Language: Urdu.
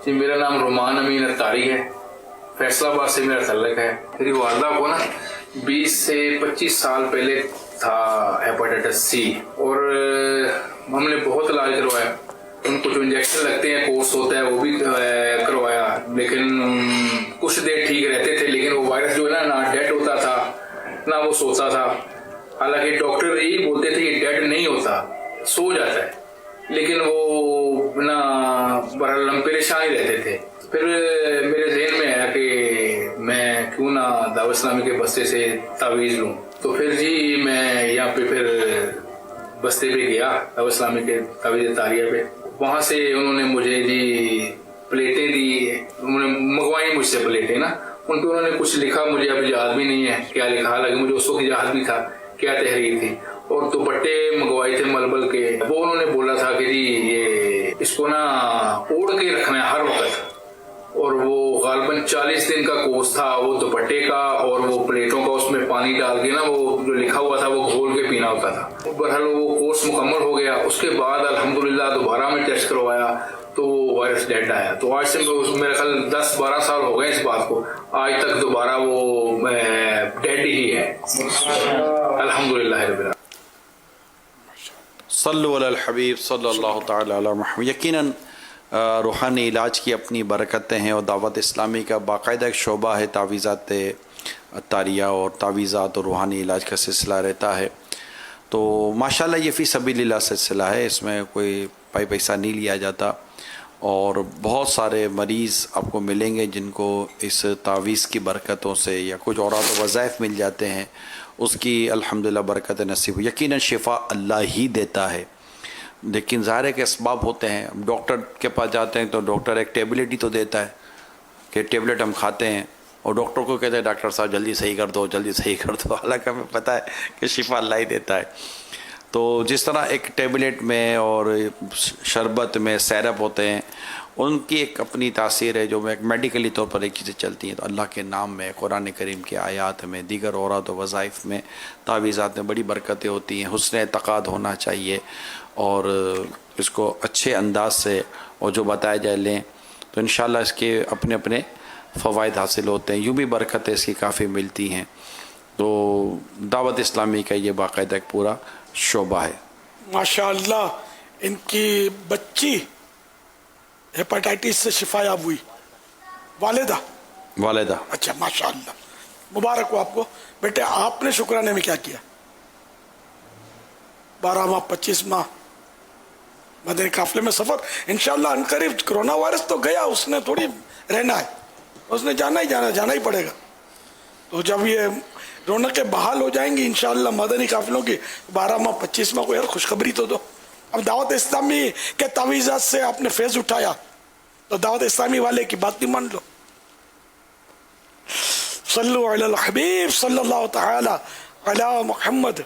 جی میرا نام رومان امین اطاری ہے، فیصلہ آباد سے میرا تعلق ہے۔ میری والدہ کو نا 20 سے 25 سال پہلے تھا ہیپاٹائٹس سی، اور ہم نے بہت علاج کروایا، ان کو جو انجیکشن لگتے ہیں کورس ہوتا ہے وہ بھی کروایا، لیکن کچھ دیر ٹھیک رہتے تھے، لیکن وہ وائرس جو ہے نا ڈیڈ ہوتا تھا نہ وہ سوتا تھا۔ حالانکہ ڈاکٹر یہی بولتے تھے کہ ڈیڈ نہیں ہوتا، سو جاتا ہے، لیکن وہ نہ بہرحال ہم پریشان ہی رہتے تھے۔ پھر میرے ذہن میں آیا کہ میں کیوں نہ دعوت اسلامی کے بستے سے تعویذ لوں، تو پھر جی میں یہاں پہ پھر بستے پہ گیا دعوت اسلامی کے تعویذ طاریہ پہ۔ وہاں سے انہوں نے مجھے جی پلیٹیں دی، انہوں نے منگوائی مجھ سے پلیٹیں نا، ان پہ انہوں نے کچھ لکھا، مجھے اب یاد بھی نہیں ہے کیا لکھا، حالانکہ مجھے اس وقت یاد بھی تھا کیا تحریر تھی، اور دوپٹے منگوائے تھے ملبل کے، وہ انہوں نے بولا تھا کہ جی یہ اس کو نا اوڑھ کے رکھنا ہے ہر وقت، اور وہ غالباً 40 دن کا کورس تھا وہ دوپٹے کا اور وہ پلیٹوں کا، اس میں پانی ڈال کے نا وہ جو لکھا ہوا تھا وہ گھول کے پینا ہوتا تھا۔ بہرحال وہ کورس مکمل ہو گیا، اس کے بعد الحمدللہ دوبارہ میں ٹیسٹ کروایا تو وائرس ڈیڈ آیا، تو آج سے میرے خیال 10-12 سال ہو گئے اس بات کو، آج تک دوبارہ وہ ڈیڈ ہی ہے الحمدللہ رب العالمین۔ صلو علی الحبیب صلی اللہ تعالی علی محمد۔ یقیناً روحانی علاج کی اپنی برکتیں ہیں، اور دعوت اسلامی کا باقاعدہ ایک شعبہ ہے تعویذات طاریہ اور تعویذات اور روحانی علاج کا سلسلہ رہتا ہے، تو ماشاءاللہ یہ فی سبیل اللہ سلسلہ ہے، اس میں کوئی پیسہ نہیں لیا جاتا، اور بہت سارے مریض آپ کو ملیں گے جن کو اس تعویذ کی برکتوں سے یا کچھ اوراق و وظائف مل جاتے ہیں، اس کی الحمدللہ برکت نصیب ہو۔ یقیناً شفا اللہ ہی دیتا ہے، لیکن ظاہر ہے کہ اسباب ہوتے ہیں۔ ڈاکٹر کے پاس جاتے ہیں تو ڈاکٹر ایک ٹیبلٹ ہی تو دیتا ہے کہ ٹیبلٹ ہم کھاتے ہیں، اور ڈاکٹر کو کہتے ہیں ڈاکٹر صاحب جلدی صحیح کر دو جلدی صحیح کر دو، حالانکہ ہمیں پتہ ہے کہ شفا اللہ ہی دیتا ہے۔ تو جس طرح ایک ٹیبلٹ میں اور شربت میں سیرپ ہوتے ہیں، ان کی ایک اپنی تاثیر ہے جو ایک میڈیکلی طور پر ایک چیزیں چلتی ہیں، تو اللہ کے نام میں، قرآن کریم کے آیات میں، دیگر اورات و وظائف میں، تعویذات میں بڑی برکتیں ہوتی ہیں۔ حسن اعتقاد ہونا چاہیے، اور اس کو اچھے انداز سے اور جو بتایا جائے لیں، تو انشاءاللہ اس کے اپنے اپنے فوائد حاصل ہوتے ہیں، یوں بھی برکتیں اس کی کافی ملتی ہیں۔ تو دعوت اسلامی کا یہ باقاعدہ ایک پورا شعبہ ہے۔ ماشاءاللہ ان کی بچی ہیپاٹائٹس سے شفا یاب ہوئی، والدہ؟ اچھا ماشاءاللہ، مبارک ہو آپ کو بیٹے۔ آپ نے شکرانے میں کیا کیا؟ 12 ماہ 25 ماہ مدنی قافلے میں سفر، انشاءاللہ عنقریب کرونا وائرس تو گیا، اس نے تھوڑی رہنا ہے، اس نے جانا ہی پڑے گا۔ تو جب یہ رونقیں بحال ہو جائیں گی انشاءاللہ مدنی قافلوں کی، 12 ماہ 25 ماہ کو یار خوشخبری تو دو۔ اب دعوت اسلامی کے تعویذات سے آپ نے فیض اٹھایا تو دعوت اسلامی والے کی بات نہیں مان لو۔ صلو علی الحبیب صلی اللہ تعالی علی محمد۔